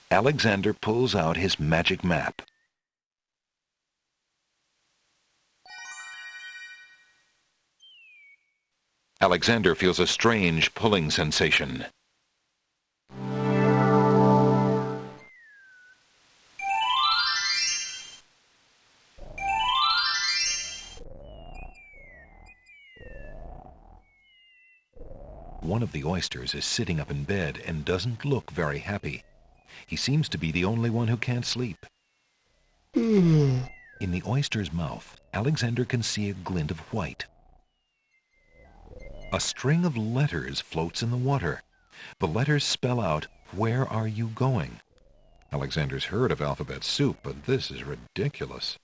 Alexander pulls out his magic map. Alexander feels a strange pulling sensation. One of the oysters is sitting up in bed and doesn't look very happy. He seems to be the only one who can't sleep. In the oyster's mouth, Alexander can see a glint of white. A string of letters floats in the water. The letters spell out, "Where are you going?" Alexander's heard of alphabet soup, but this is ridiculous.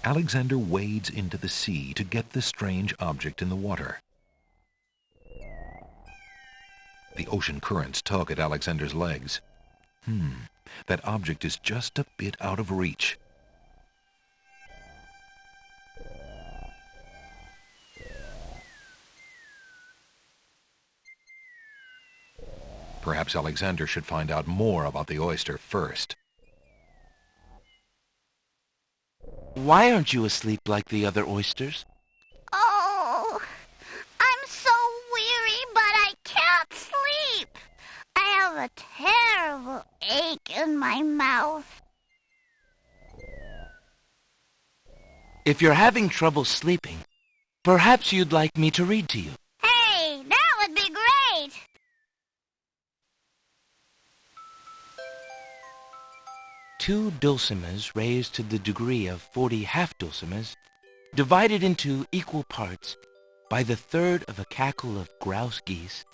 Alexander wades into the sea to get the strange object in the water. The ocean currents tug at Alexander's legs. That object is just a bit out of reach. Perhaps Alexander should find out more about the oyster first. Why aren't you asleep like the other oysters? Oh, I'm so weary, but I can't sleep. I have a terrible ache in my mouth. If you're having trouble sleeping, perhaps you'd like me to read to you. Hey, that would be great. Two dulcimers raised to the degree of 40 half-dulcimers, divided into equal parts by the third of a cackle of grouse geese,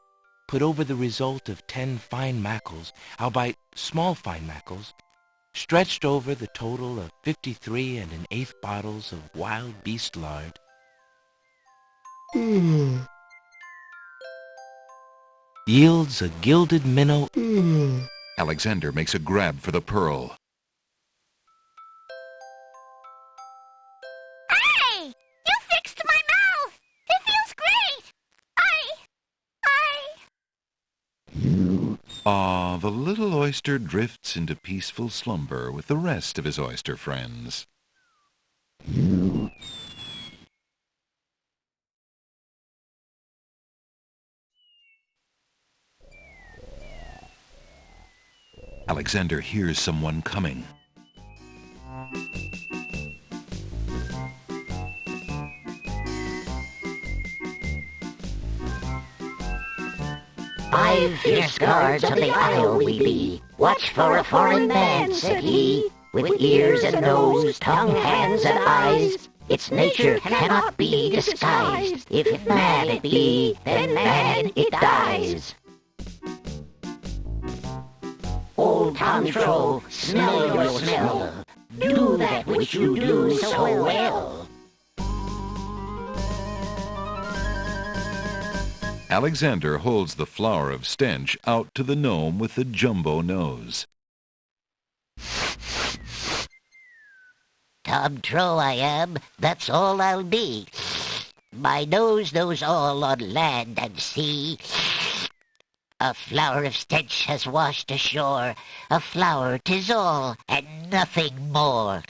put over the result of 10 fine mackles, albeit small fine mackles, stretched over the total of 53 1/8 bottles of wild beast lard. Yields a gilded minnow. Alexander makes a grab for the pearl. Hey, you fixed my mouth. It feels great. The little oyster drifts into peaceful slumber with the rest of his oyster friends. Alexander hears someone coming. "5 fierce guards of the isle we be. Watch for a foreign man," said he, "with ears and nose, tongue, hands, and eyes. Its nature cannot be disguised. If man it be, then man it dies. Old Tom Troll, smell your smell. Do that which you do so well." Alexander holds the flower of stench out to the gnome with the jumbo nose. Tom Troll I am, that's all I'll be. My nose knows all on land and sea. A flower of stench has washed ashore. A flower 'tis all, and nothing more.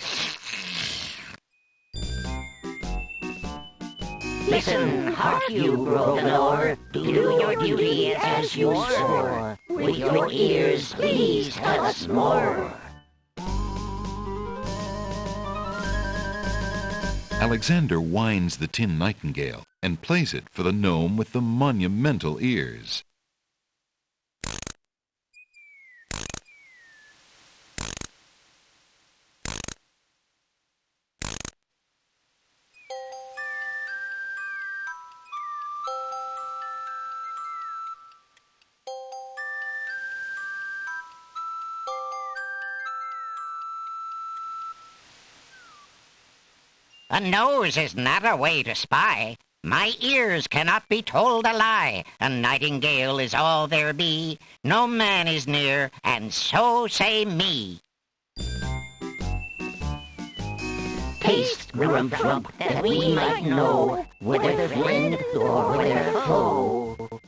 Listen, hark you, broken oar, do your duty as you swore. With your ears, please tell us more. Alexander winds the tin nightingale and plays it for the gnome with the monumental ears. A nose is not a way to spy. My ears cannot be told a lie. A nightingale is all there be. No man is near, and so say me. Taste, Grump, that we might know whether friend or whether foe.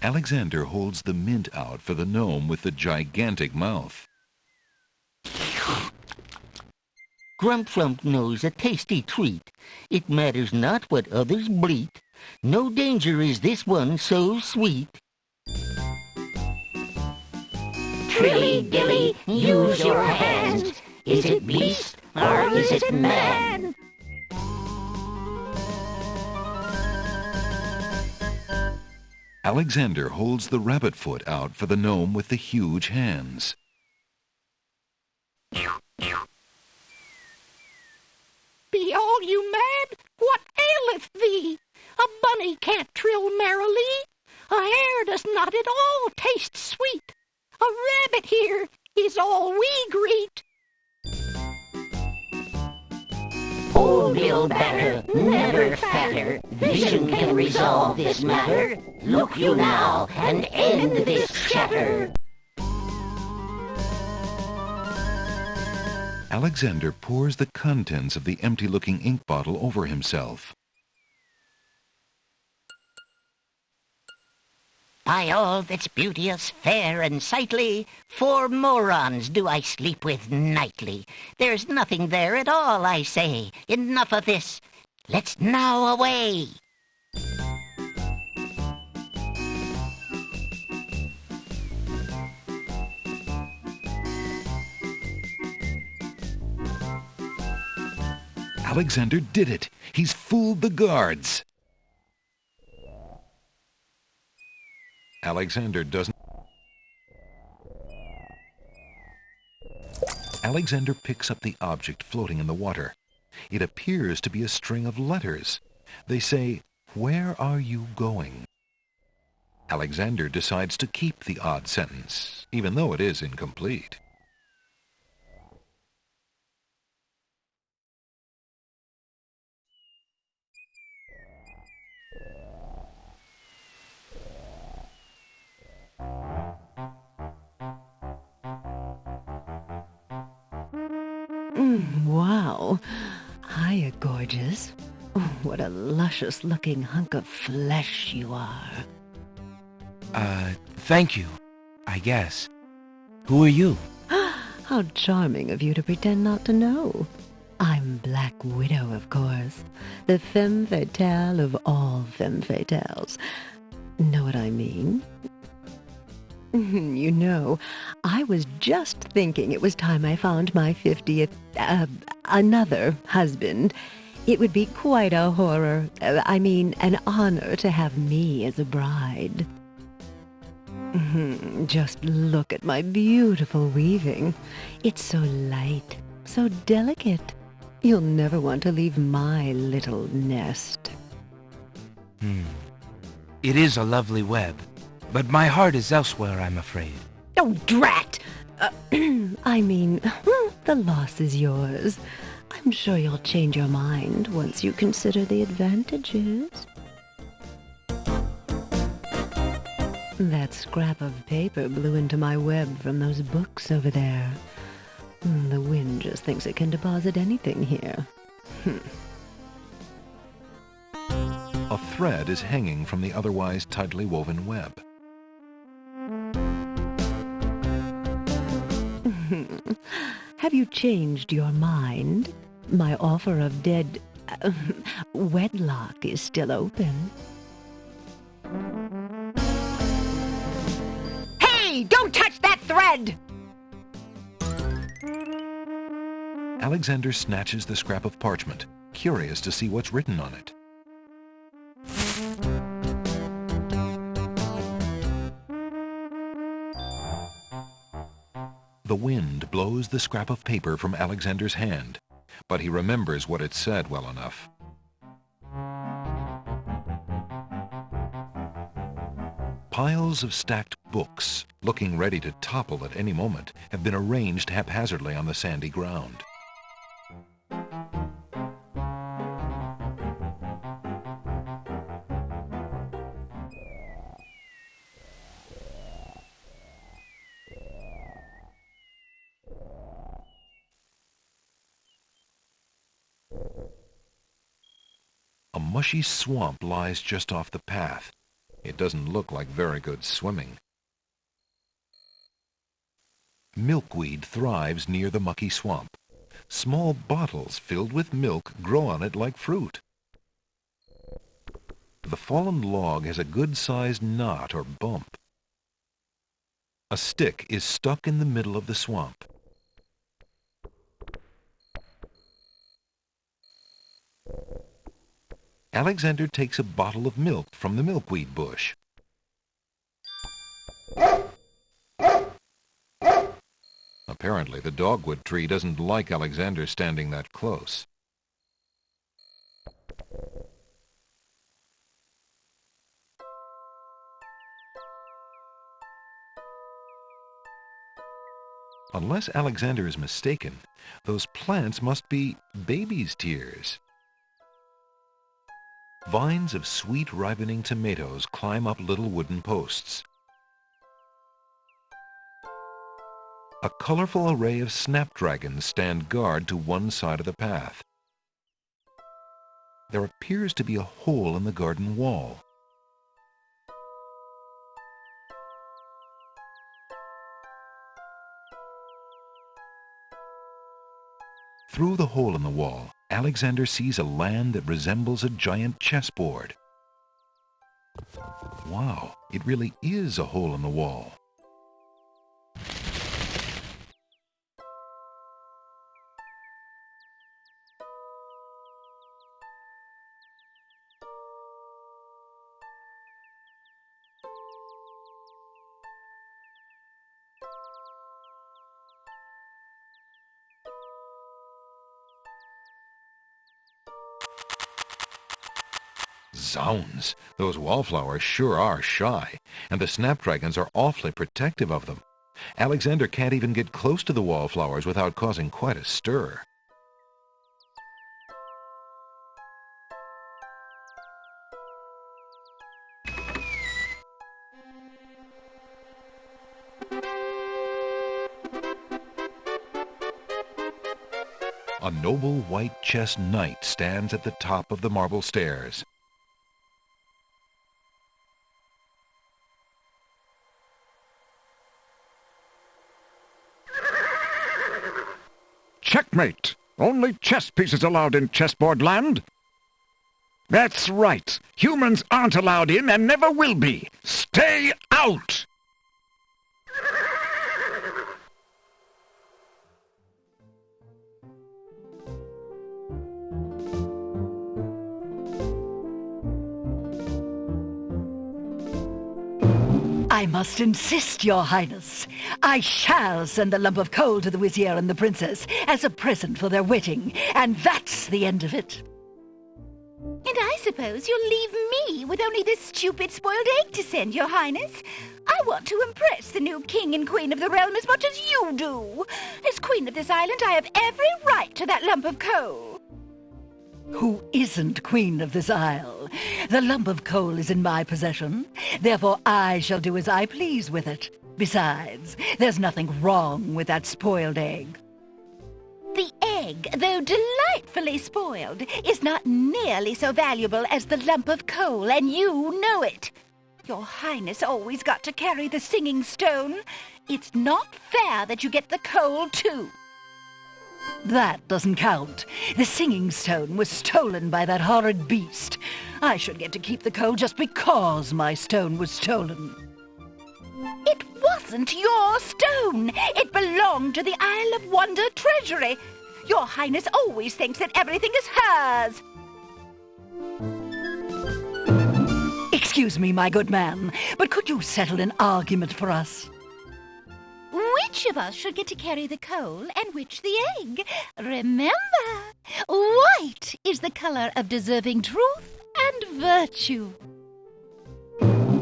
Alexander holds the mint out for the gnome with the gigantic mouth. Grump knows a tasty treat. It matters not what others bleat. No danger is this one so sweet. Trilly dilly, use your hands. Is it beast or is it man? Alexander holds the rabbit foot out for the gnome with the huge hands. Be all you mad? What aileth thee? A bunny can't trill merrily. A hare does not at all taste sweet. A rabbit here is all we greet. Old Bill Batter, never fatter. Vision can resolve this matter. Look you now and end this chatter. Alexander pours the contents of the empty-looking ink bottle over himself. By all that's beauteous, fair, and sightly, 4 morons do I sleep with nightly. There's nothing there at all, I say. Enough of this. Let's now away. Alexander did it! He's fooled the guards! Alexander picks up the object floating in the water. It appears to be a string of letters. They say, "Where are you going?" Alexander decides to keep the odd sentence, even though it is incomplete. Wow. Hiya, gorgeous. Oh, what a luscious-looking hunk of flesh you are. Thank you, I guess. Who are you? How charming of you to pretend not to know. I'm Black Widow, of course. The femme fatale of all femme fatales. Know what I mean? You know, I was just thinking it was time I found my 50th, another husband. It would be quite a horror, an honor to have me as a bride. Just look at my beautiful weaving. It's so light, so delicate. You'll never want to leave my little nest. It is a lovely web, but my heart is elsewhere, I'm afraid. Oh, drat! The loss is yours. I'm sure you'll change your mind once you consider the advantages. That scrap of paper blew into my web from those books over there. The wind just thinks it can deposit anything here. A thread is hanging from the otherwise tightly woven web. Have you changed your mind? My offer of wedlock is still open. Hey, don't touch that thread! Alexander snatches the scrap of parchment, curious to see what's written on it. The wind blows the scrap of paper from Alexander's hand, but he remembers what it said well enough. Piles of stacked books, looking ready to topple at any moment, have been arranged haphazardly on the sandy ground. A mushy swamp lies just off the path. It doesn't look like very good swimming. Milkweed thrives near the mucky swamp. Small bottles filled with milk grow on it like fruit. The fallen log has a good-sized knot or bump. A stick is stuck in the middle of the swamp. Alexander takes a bottle of milk from the milkweed bush. Apparently, the dogwood tree doesn't like Alexander standing that close. Unless Alexander is mistaken, those plants must be baby's tears. Vines of sweet ripening tomatoes climb up little wooden posts. A colorful array of snapdragons stand guard to one side of the path. There appears to be a hole in the garden wall. Through the hole in the wall, Alexander sees a land that resembles a giant chessboard. Wow, it really is a hole in the wall. Zounds, those wallflowers sure are shy, and the snapdragons are awfully protective of them. Alexander can't even get close to the wallflowers without causing quite a stir. A noble white chess knight stands at the top of the marble stairs. Checkmate! Only chess pieces allowed in chessboard land? That's right. Humans aren't allowed in and never will be. Stay out! I must insist, Your Highness. I shall send a lump of coal to the Vizier and the Princess as a present for their wedding, and that's the end of it. And I suppose you'll leave me with only this stupid spoiled egg to send, Your Highness. I want to impress the new king and queen of the realm as much as you do. As queen of this island, I have every right to that lump of coal. Who isn't queen of this isle? The lump of coal is in my possession. Therefore, I shall do as I please with it. Besides, there's nothing wrong with that spoiled egg. The egg, though delightfully spoiled, is not nearly so valuable as the lump of coal, and you know it. Your Highness always got to carry the singing stone. It's not fair that you get the coal, too. That doesn't count. The singing stone was stolen by that horrid beast. I should get to keep the coal just because my stone was stolen. It wasn't your stone. It belonged to the Isle of Wonder treasury. Your Highness always thinks that everything is hers. Excuse me, my good man, but could you settle an argument for us? Which of us should get to carry the coal and which the egg? Remember, white is the color of deserving truth and virtue.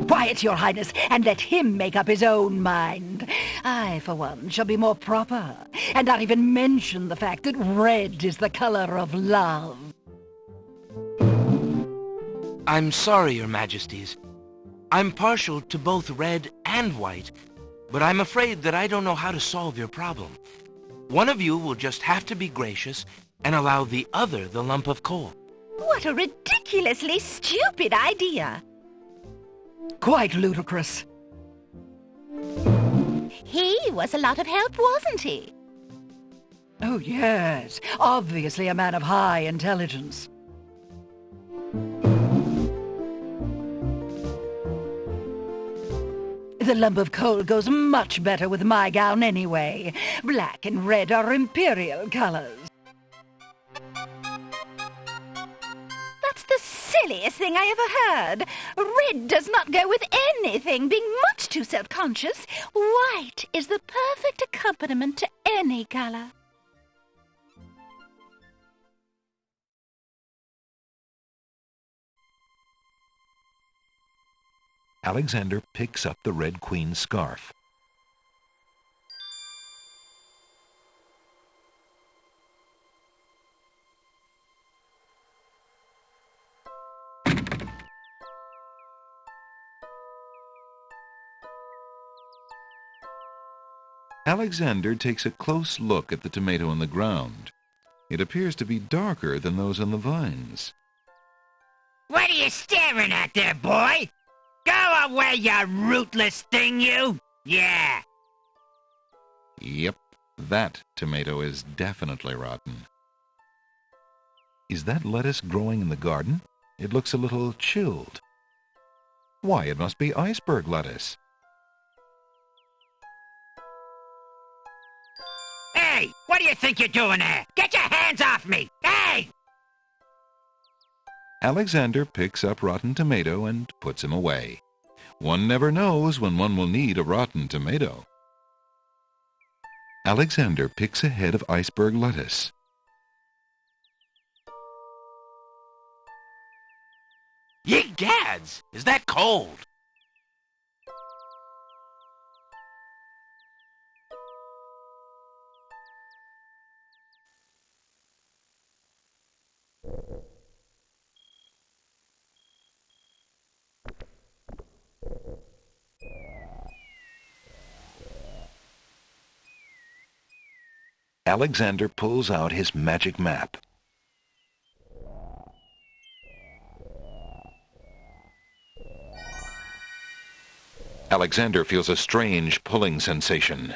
Quiet, Your Highness, and let him make up his own mind. I, for one, shall be more proper, and not even mention the fact that red is the color of love. I'm sorry, Your Majesties. I'm partial to both red and white, but I'm afraid that I don't know how to solve your problem. One of you will just have to be gracious and allow the other the lump of coal. What a ridiculously stupid idea. Quite ludicrous. He was a lot of help, wasn't he? Oh, yes. Obviously a man of high intelligence. The lump of coal goes much better with my gown anyway. Black and red are imperial colors. That's the silliest thing I ever heard. Red does not go with anything, being much too self-conscious. White is the perfect accompaniment to any color. Alexander picks up the Red Queen's scarf. Alexander takes a close look at the tomato on the ground. It appears to be darker than those on the vines. What are you staring at there, boy? Go away, you rootless thing, you! Yeah! Yep, that tomato is definitely rotten. Is that lettuce growing in the garden? It looks a little chilled. Why, it must be iceberg lettuce. Hey! What do you think you're doing there? Get your hands off me! Hey! Alexander picks up rotten tomato and puts him away. One never knows when one will need a rotten tomato. Alexander picks a head of iceberg lettuce. Ye gads! Is that cold? Alexander pulls out his magic map. Alexander feels a strange pulling sensation.